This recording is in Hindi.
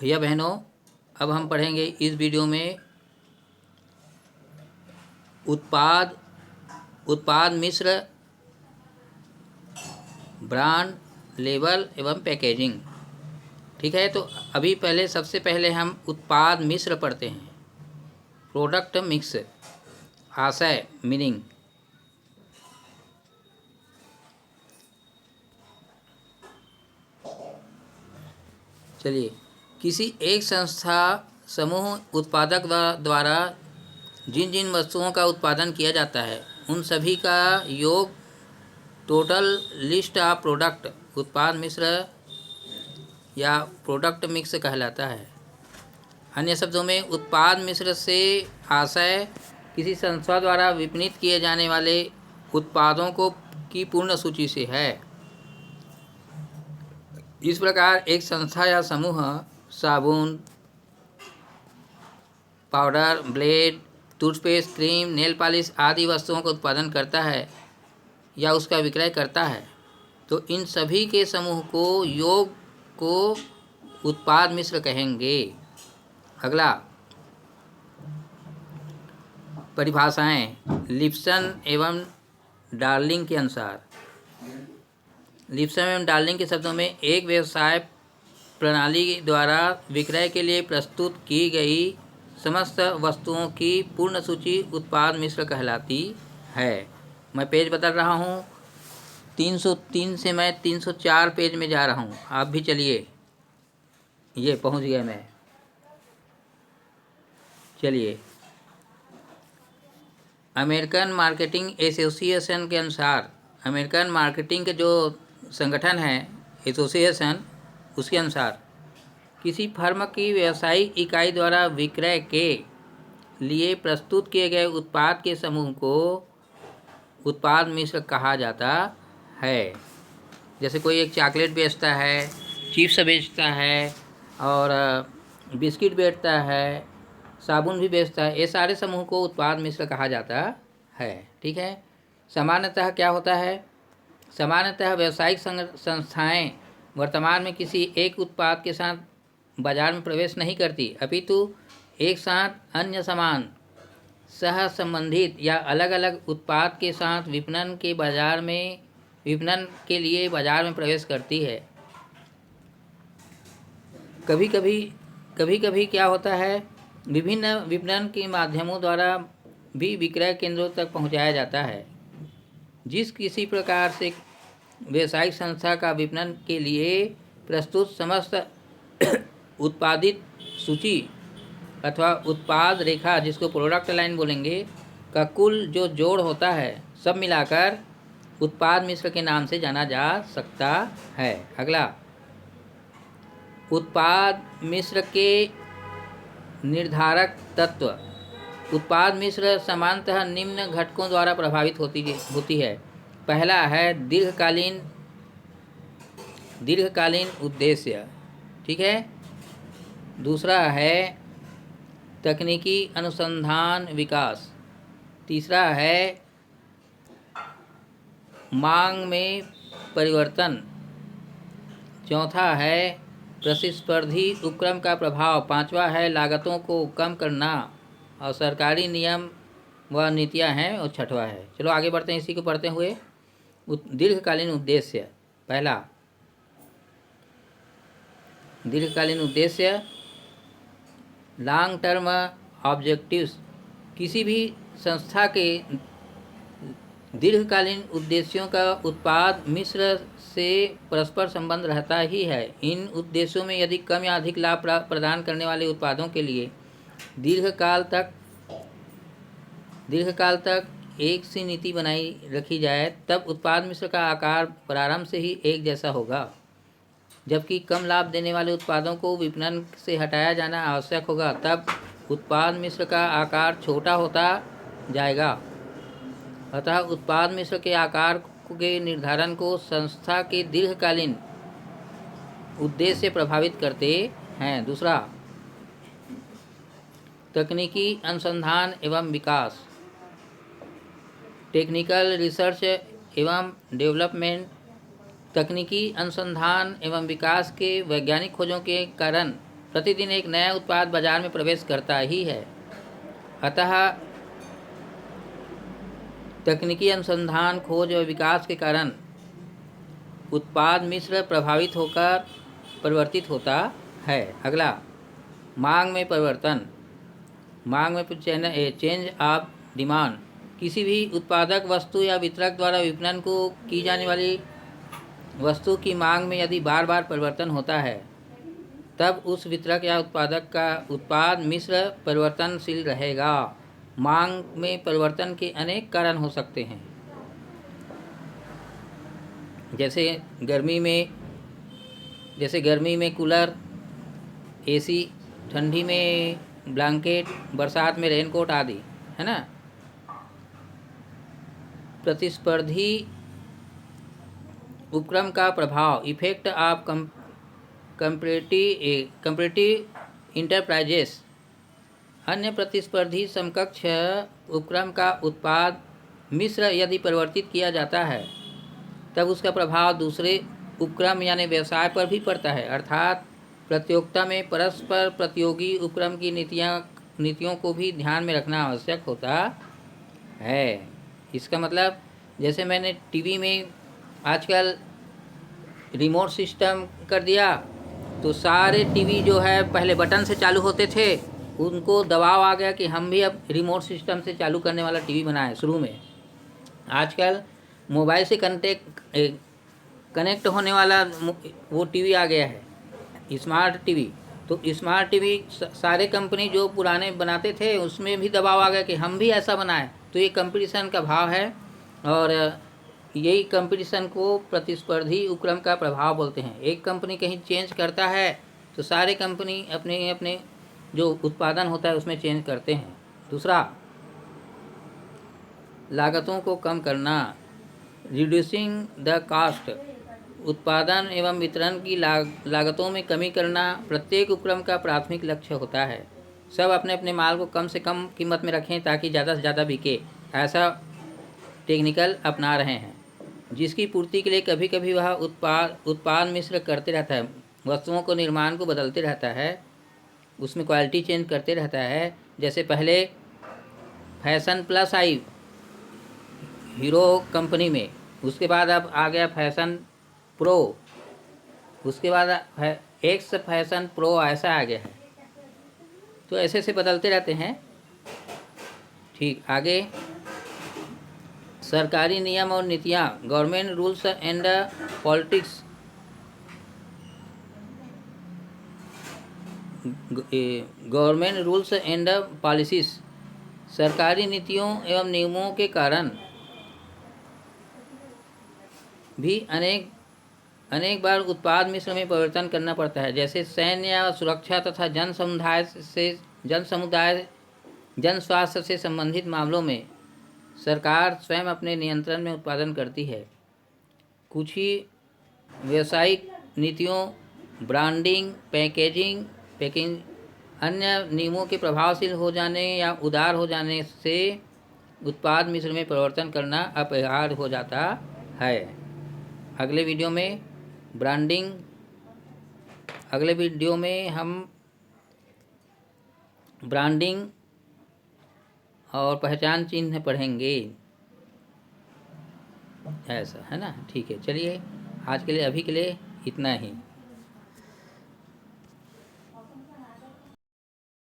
भैया बहनों, अब हम पढ़ेंगे इस वीडियो में उत्पाद मिश्र, ब्रांड, लेबल एवं पैकेजिंग। ठीक है, तो अभी सबसे पहले हम उत्पाद मिश्र पढ़ते हैं। प्रोडक्ट मिक्स, आशय मीनिंग। चलिए, किसी एक संस्था समूह उत्पादक द्वारा जिन जिन वस्तुओं का उत्पादन किया जाता है उन सभी का योग टोटल लिस्ट ऑफ प्रोडक्ट उत्पाद मिश्र या प्रोडक्ट मिक्स कहलाता है। अन्य शब्दों में उत्पाद मिश्र से आशय किसी संस्था द्वारा विपणित किए जाने वाले उत्पादों की पूर्ण सूची से है। इस प्रकार एक संस्था या समूह साबुन, powder, blade, toothpaste, cream, nail polish आदि वस्तुओं का उत्पादन करता है या उसका विक्रय करता है, तो इन सभी के समूह को योग को उत्पाद मिश्र कहेंगे। अगला, परिभाषाएं। लिप्सन एवं डार्लिंग के अनुसार, लिप्सन एवं डार्लिंग के शब्दों में एक व्यवसाय प्रणाली द्वारा विक्रय के लिए प्रस्तुत की गई समस्त वस्तुओं की पूर्ण सूची उत्पाद मिश्र कहलाती है। मैं पेज बदल रहा हूँ, 303 से मैं 304 पेज में जा रहा हूँ। आप भी चलिए, ये पहुँच गया मैं। चलिए, अमेरिकन मार्केटिंग एसोसिएशन के अनुसार, अमेरिकन मार्केटिंग के जो संगठन है एसोसिएशन, उसके अनुसार किसी फर्म की व्यावसायिक इकाई द्वारा विक्रय के लिए प्रस्तुत किए गए उत्पाद के समूह को उत्पाद मिश्र कहा जाता है। जैसे कोई एक चॉकलेट बेचता है, चिप्स बेचता है और बिस्किट बेचता है, साबुन भी बेचता है, ये सारे समूह को उत्पाद मिश्र कहा जाता है। ठीक है। सामान्यतः क्या होता है, सामान्यतः व्यावसायिक संस्थाएं वर्तमान में किसी एक उत्पाद के साथ बाजार में प्रवेश नहीं करती, अपितु एक साथ अन्य समान सह संबंधित या अलग अलग उत्पाद के साथ विपणन के लिए बाजार में प्रवेश करती है। कभी कभी क्या होता है, विभिन्न विपणन के माध्यमों द्वारा भी विक्रय केंद्रों तक पहुंचाया जाता है। जिस किसी प्रकार से व्यावसायिक संस्था का विपणन के लिए प्रस्तुत समस्त उत्पादित सूची अथवा उत्पाद रेखा, जिसको प्रोडक्ट लाइन बोलेंगे, का कुल जो जोड़ होता है, सब मिलाकर उत्पाद मिश्र के नाम से जाना जा सकता है। अगला, उत्पाद मिश्र के निर्धारक तत्व। उत्पाद मिश्र सामान्यतः निम्न घटकों द्वारा प्रभावित होती है। पहला है दीर्घकालीन उद्देश्य। ठीक है। दूसरा है तकनीकी अनुसंधान विकास। तीसरा है मांग में परिवर्तन। चौथा है प्रतिस्पर्धी उपक्रम का प्रभाव। पांचवा है लागतों को कम करना और सरकारी नियम व नीतियां हैं, और छठवा है, चलो आगे बढ़ते हैं इसी को पढ़ते हुए। दीर्घकालीन उद्देश्य। पहला, दीर्घकालीन उद्देश्य, लॉन्ग टर्म ऑब्जेक्टिव्स। किसी भी संस्था के दीर्घकालीन उद्देश्यों का उत्पाद मिश्र से परस्पर संबंध रहता ही है। इन उद्देश्यों में यदि कम या अधिक लाभ प्रदान करने वाले उत्पादों के लिए दीर्घकाल तक एक सी नीति बनाई रखी जाए, तब उत्पाद मिश्र का आकार प्रारंभ से ही एक जैसा होगा। जबकि कम लाभ देने वाले उत्पादों को विपणन से हटाया जाना आवश्यक होगा, तब उत्पाद मिश्र का आकार छोटा होता जाएगा। अतः उत्पाद मिश्र के आकार के निर्धारण को संस्था के दीर्घकालीन उद्देश्य प्रभावित करते हैं। दूसरा, तकनीकी अनुसंधान एवं विकास। टेक्निकल रिसर्च एवं डेवलपमेंट। तकनीकी अनुसंधान एवं विकास के वैज्ञानिक खोजों के कारण प्रतिदिन एक नया उत्पाद बाजार में प्रवेश करता ही है। अतः तकनीकी अनुसंधान, खोज और विकास के कारण उत्पाद मिश्र प्रभावित होकर परिवर्तित होता है। अगला, मांग में परिवर्तन। मांग में चेंज ऑफ डिमांड। किसी भी उत्पादक वस्तु या वितरक द्वारा विपणन को की जाने वाली वस्तु की मांग में यदि बार बार परिवर्तन होता है, तब उस वितरक या उत्पादक का उत्पाद मिश्र परिवर्तनशील रहेगा। मांग में परिवर्तन के अनेक कारण हो सकते हैं, जैसे गर्मी में कूलर, एसी, ठंडी में ब्लैंकेट, बरसात में रेनकोट आदि, है ना। प्रतिस्पर्धी उपक्रम का प्रभाव, इफेक्ट ऑफ कंपैरेटिव इंटरप्राइजेस। अन्य प्रतिस्पर्धी समकक्ष उपक्रम का उत्पाद मिश्र यदि परिवर्तित किया जाता है, तब उसका प्रभाव दूसरे उपक्रम यानी व्यवसाय पर भी पड़ता है। अर्थात प्रतियोगिता में परस्पर प्रतियोगी उपक्रम की नीतियों को भी ध्यान में रखना आवश्यक होता है। इसका मतलब, जैसे मैंने टीवी में आजकल रिमोट सिस्टम कर दिया, तो सारे टीवी जो है पहले बटन से चालू होते थे, उनको दबाव आ गया कि हम भी अब रिमोट सिस्टम से चालू करने वाला टीवी बनाएं। शुरू में आजकल मोबाइल से कनेक्ट होने वाला वो टीवी आ गया है, स्मार्ट टीवी। तो स्मार्ट टीवी सारे कंपनी जो पुराने बनाते थे उसमें भी दबाव आ गया कि हम भी ऐसा बनाएं। तो ये कंपटीशन का भाव है, और यही कंपटीशन को प्रतिस्पर्धी उपक्रम का प्रभाव बोलते हैं। एक कंपनी कहीं चेंज करता है तो सारे कंपनी अपने अपने जो उत्पादन होता है उसमें चेंज करते हैं। दूसरा, लागतों को कम करना, रिड्यूसिंग द कास्ट। उत्पादन एवं वितरण की लागतों में कमी करना प्रत्येक उपक्रम का प्राथमिक लक्ष्य होता है। सब अपने अपने माल को कम से कम कीमत में रखें ताकि ज़्यादा से ज़्यादा बिके, ऐसा टेक्निकल अपना रहे हैं, जिसकी पूर्ति के लिए कभी कभी वह उत्पाद मिश्र करते रहता है, वस्तुओं को निर्माण को बदलते रहता है, उसमें क्वालिटी चेंज करते रहता है। जैसे पहले फैशन प्लस आई हीरो कंपनी में, उसके बाद अब आ गया फैशन प्रो, उसके बाद एक्स फैशन प्रो, ऐसा आ गया है। तो ऐसे से बदलते रहते हैं। ठीक, आगे, सरकारी नियम और नीतियाँ, government rules and politics. Government rules and policies. सरकारी नीतियों एवं नियमों के कारण भी अनेक बार उत्पाद मिश्र में परिवर्तन करना पड़ता है। जैसे सैन्य या सुरक्षा तथा जन स्वास्थ्य से संबंधित मामलों में सरकार स्वयं अपने नियंत्रण में उत्पादन करती है। कुछ ही व्यावसायिक नीतियों, ब्रांडिंग, पैकेजिंग अन्य नियमों के प्रभावशील हो जाने या उदार हो जाने से उत्पाद मिश्र में परिवर्तन करना अपरिहार्य हो जाता है। अगले वीडियो में हम ब्रांडिंग और पहचान चिन्ह पढ़ेंगे, ऐसा है ना। ठीक है, चलिए आज के लिए, अभी के लिए इतना ही।